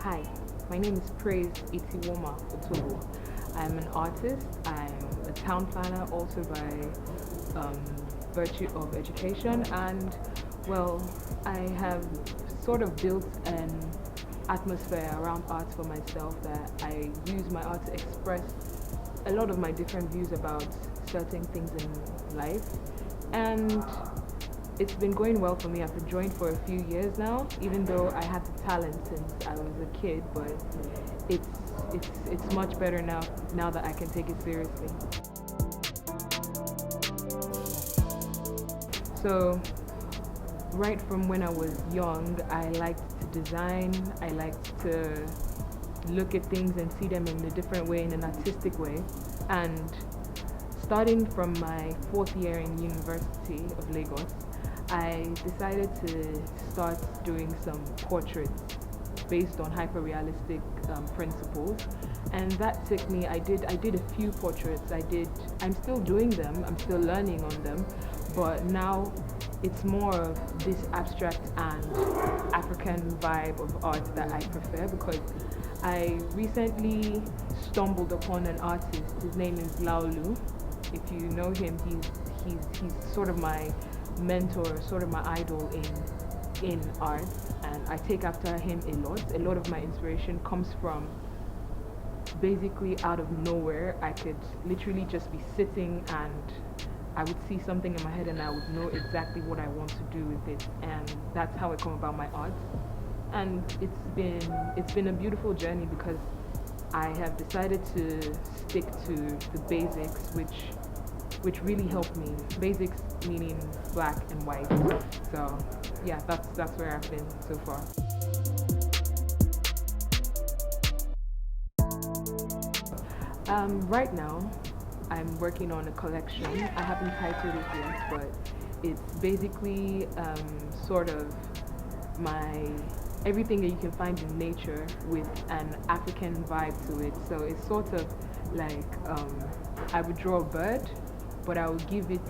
Hi, my name is Praise Itiwoma Otobo. I'm an artist. I'm a town planner also by virtue of education, and well, I have sort of built an atmosphere around art for myself that I use my art to express a lot of my different views about certain things in life. And it's been going well for me. I've been joined for a few years now, even though I had the talent since I was a kid, but it's it's much better now that I can take it seriously. So right from when I was young, I liked to design. I liked to look at things and see them in a different way, in an artistic way. And starting from my fourth year in University of Lagos, I decided to start doing some portraits based on hyper-realistic principles, and that took me. I did a few portraits. I'm still doing them. I'm still learning on them, but now it's more of this abstract and African vibe of art that I prefer because I recently stumbled upon an artist. His name is Laolu. If you know him, he's sort of my mentor, sort of my idol in art, and I take after him a lot. A lot of my inspiration comes from basically out of nowhere. I could literally just be sitting and I would see something in my head and I would know exactly what I want to do with it, and that's how I come about my art. And it's been a beautiful journey because I have decided to stick to the basics, which really helped me. Basics meaning black and white. So yeah, that's where I've been so far. Right now, I'm working on a collection. I haven't titled it yet, but it's basically sort of my everything that you can find in nature with an African vibe to it. So it's sort of like I would draw a bird, but I would give it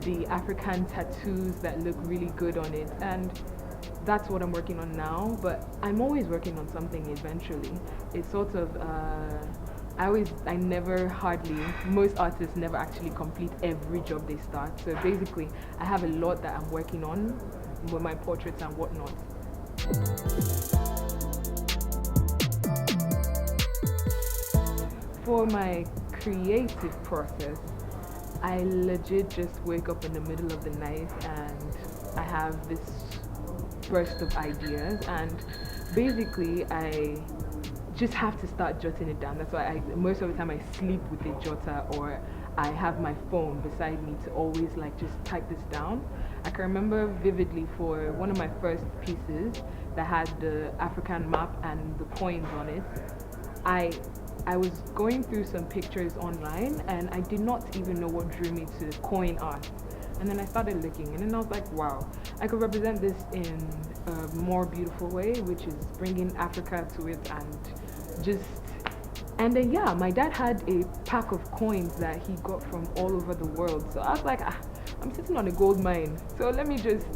the African tattoos that look really good on it. And that's what I'm working on now, but I'm always working on something eventually. It's sort of I never hardly, most artists never actually complete every job they start. So basically, I have a lot that I'm working on with my portraits and whatnot. For my creative process, I legit just wake up in the middle of the night and I have this burst of ideas, and basically I just have to start jotting it down. That's why most of the time I sleep with a jotter, or I have my phone beside me to always like just type this down. I can remember vividly for one of my first pieces that had the African map and the coins on it. I I was going through some pictures online and I did not even know what drew me to coin art. And then I started looking and then I was like, wow, I could represent this in a more beautiful way, which is bringing Africa to it and just. And then, yeah, my dad had a pack of coins that he got from all over the world. So I was like, I'm sitting on a gold mine. So let me just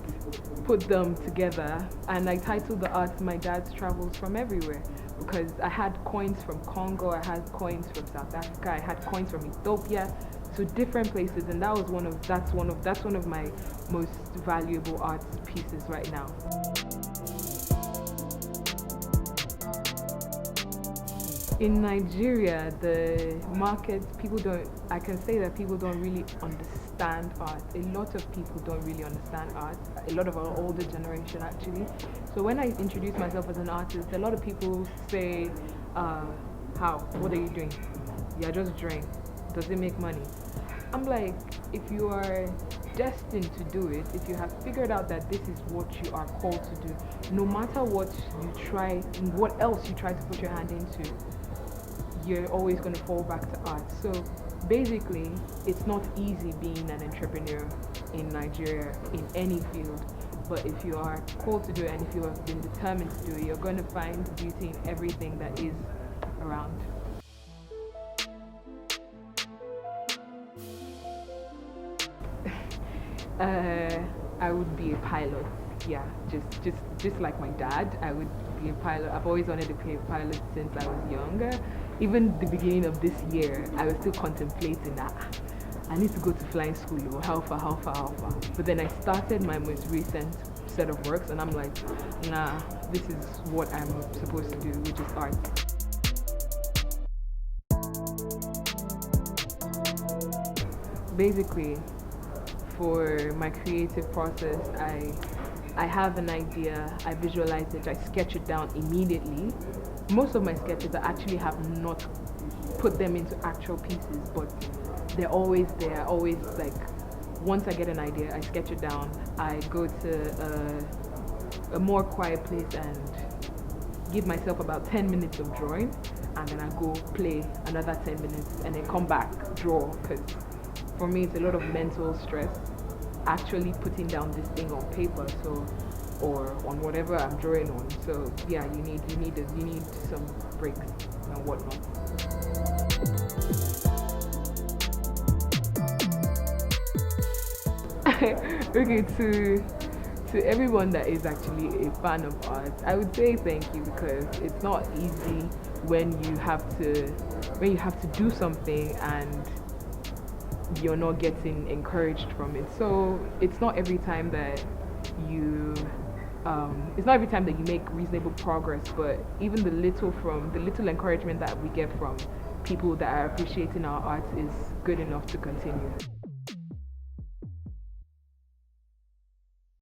put them together. And I titled the art My Dad's Travels from Everywhere because I had coins from Congo, I had coins from South Africa, I had coins from Ethiopia, to different places, and that's one of my most valuable art pieces right now. In Nigeria, the market, people don't, I can say that people don't really understand art. A lot of people don't really understand art. A lot of our older generation, actually. So when I introduce myself as an artist, a lot of people say, how? What are you doing? You're just drawing. Does it make money? I'm like, if you are destined to do it, if you have figured out that this is what you are called to do, no matter what you try, what else you try to put your hand into, you're always going to fall back to art. So basically, it's not easy being an entrepreneur in Nigeria in any field. But if you are called to do it and if you have been determined to do it, you're going to find beauty in everything that is around. I would be a pilot. yeah, just like my dad, I would be a pilot. I've always wanted to be a pilot since I was younger. Even the beginning of this year, I was still contemplating that I need to go to flying school. Or how far, how far, how far. But then I started my most recent set of works, and I'm like, nah, this is what I'm supposed to do, which is art. Basically, for my creative process, I have an idea, I visualize it, I sketch it down immediately. Most of my sketches I actually have not put them into actual pieces, but they're always there, always like once I get an idea, I sketch it down. I go to a more quiet place and give myself about 10 minutes of drawing, and then I go play another 10 minutes and then come back, draw. Because for me, it's a lot of mental stress actually putting down this thing on paper. So, or on whatever I'm drawing on. So yeah, you need some breaks and whatnot. Okay, to everyone that is actually a fan of art, I would say thank you, because it's not easy when you have to do something and you're not getting encouraged from it. So it's not every time that you it's not every time that you make reasonable progress, but even the little encouragement that we get from people that are appreciating our art is good enough to continue.